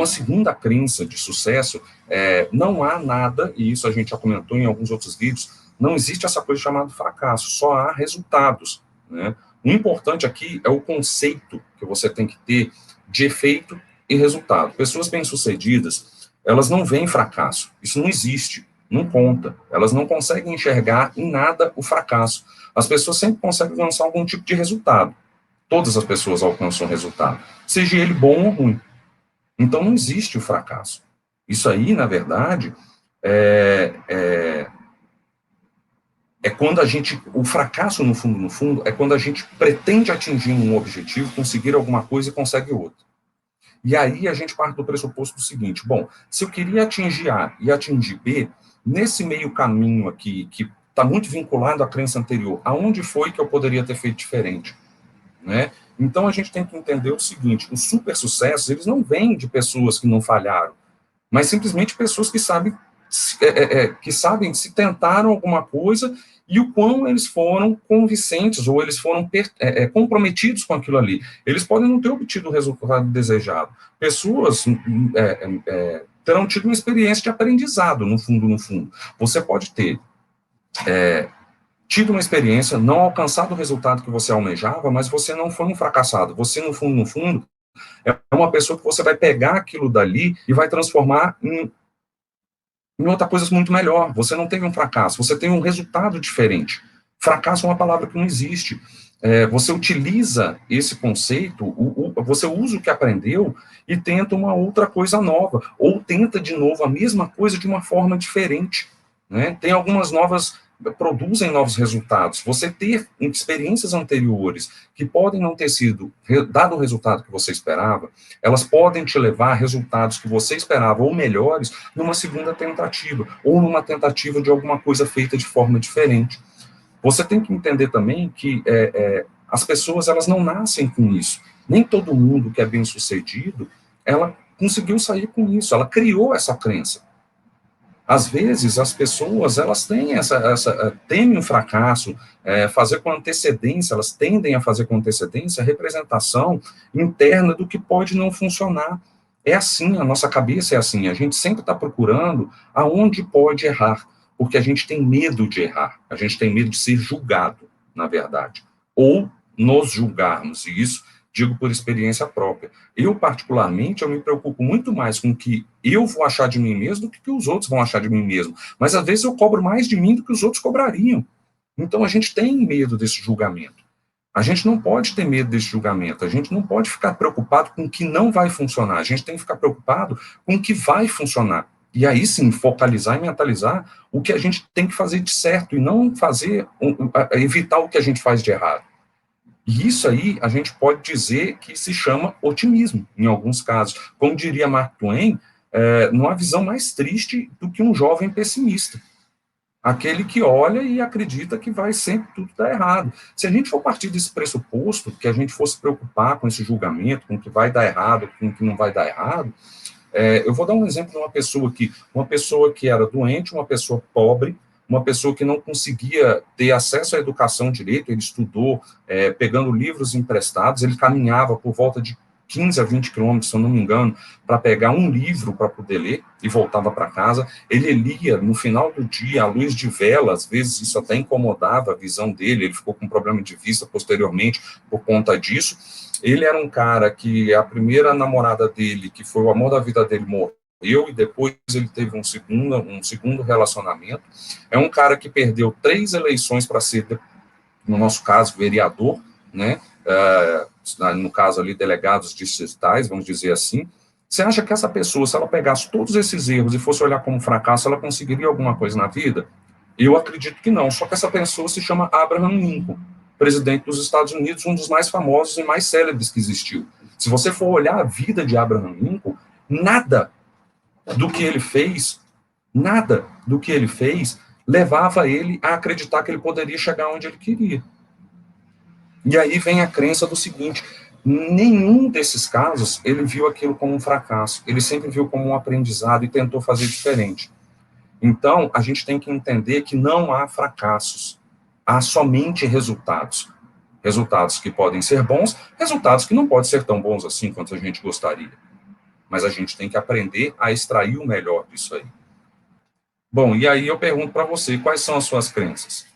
uma segunda crença de sucesso não há nada, e isso a gente já comentou em alguns outros vídeos, não existe essa coisa chamada fracasso, só há resultados, né? O importante aqui é o conceito que você tem que ter de efeito e resultado. Pessoas bem-sucedidas, elas não veem fracasso, isso não existe, não conta, elas não conseguem enxergar em nada o fracasso. As pessoas sempre conseguem alcançar algum tipo de resultado, todas as pessoas alcançam resultado, seja ele bom ou ruim. Então não existe o fracasso. Isso aí, na verdade, é quando a gente, o fracasso no fundo, é quando a gente pretende atingir um objetivo, conseguir alguma coisa e consegue outra. E aí a gente parte do pressuposto do seguinte, bom, se eu queria atingir A e atingir B, nesse meio caminho aqui, que está muito vinculado à crença anterior, aonde foi que eu poderia ter feito diferente? Né? Então a gente tem que entender o seguinte, os super sucessos, eles não vêm de pessoas que não falharam, mas simplesmente pessoas que sabem se tentaram alguma coisa e o quão eles foram convincentes ou eles foram comprometidos com aquilo ali. Eles podem não ter obtido o resultado desejado. Pessoas terão tido uma experiência de aprendizado, no fundo. Você pode ter tido uma experiência, não alcançado o resultado que você almejava, mas você não foi um fracassado. Você, no fundo, é uma pessoa que você vai pegar aquilo dali e vai transformar em outra coisa muito melhor. Você não teve um fracasso, você tem um resultado diferente. Fracasso é uma palavra que não existe. Você utiliza esse conceito, você usa o que aprendeu e tenta uma outra coisa nova, ou tenta de novo a mesma coisa de uma forma diferente. Né? Tem algumas produzem novos resultados. Você ter experiências anteriores que podem não ter sido dado o resultado que você esperava, elas podem te levar a resultados que você esperava ou melhores numa segunda tentativa, ou numa tentativa de alguma coisa feita de forma diferente. Você tem que entender também que as pessoas, elas não nascem com isso. Nem todo mundo que é bem-sucedido, ela conseguiu sair com isso, ela criou essa crença. Às vezes, as pessoas, elas têm temem um fracasso, fazer com antecedência, elas tendem a fazer com antecedência a representação interna do que pode não funcionar. É assim, a nossa cabeça é assim, a gente sempre está procurando aonde pode errar, porque a gente tem medo de errar, a gente tem medo de ser julgado, na verdade, ou nos julgarmos, e isso digo por experiência própria. Eu, particularmente, eu me preocupo muito mais com o que eu vou achar de mim mesmo do que os outros vão achar de mim mesmo. Mas, às vezes, eu cobro mais de mim do que os outros cobrariam. Então, a gente tem medo desse julgamento. A gente não pode ter medo desse julgamento. A gente não pode ficar preocupado com o que não vai funcionar. A gente tem que ficar preocupado com o que vai funcionar. E aí, sim, focalizar e mentalizar o que a gente tem que fazer de certo e não evitar o que a gente faz de errado. E isso aí a gente pode dizer que se chama otimismo, em alguns casos. Como diria Mark Twain, numa visão mais triste do que um jovem pessimista. Aquele que olha e acredita que vai sempre tudo dar errado. Se a gente for partir desse pressuposto, que a gente fosse preocupar com esse julgamento, com o que vai dar errado, com o que não vai dar errado, eu vou dar um exemplo de uma pessoa que era doente, uma pessoa pobre, uma pessoa que não conseguia ter acesso à educação direito, ele estudou pegando livros emprestados, ele caminhava por volta de 15 a 20 quilômetros, se eu não me engano, para pegar um livro para poder ler e voltava para casa. Ele lia no final do dia à luz de vela, às vezes isso até incomodava a visão dele, ele ficou com problema de vista posteriormente por conta disso. Ele era um cara que a primeira namorada dele, que foi o amor da vida dele, morreu, e depois ele teve um segundo relacionamento. É um cara que perdeu 3 eleições para ser, no nosso caso, vereador, né? No caso ali, delegados distritais, vamos dizer assim. Você acha que essa pessoa, se ela pegasse todos esses erros e fosse olhar como fracasso, ela conseguiria alguma coisa na vida? Eu acredito que não, só que essa pessoa se chama Abraham Lincoln, presidente dos Estados Unidos, um dos mais famosos e mais célebres que existiu. Se você for olhar a vida de Abraham Lincoln, nada do que ele fez levava ele a acreditar que ele poderia chegar onde ele queria. E aí vem a crença do seguinte, nenhum desses casos ele viu aquilo como um fracasso, ele sempre viu como um aprendizado e tentou fazer diferente. Então, a gente tem que entender que não há fracassos, há somente resultados. Resultados que podem ser bons, resultados que não podem ser tão bons assim quanto a gente gostaria. mas a gente tem que aprender a extrair o melhor disso aí. Bom, e aí eu pergunto para você, quais são as suas crenças?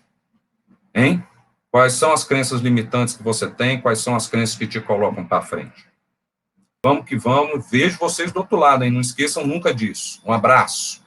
Hein? Quais são as crenças limitantes que você tem? Quais são as crenças que te colocam para frente? Vamos que vamos. Vejo vocês do outro lado, hein? Não esqueçam nunca disso. Um abraço.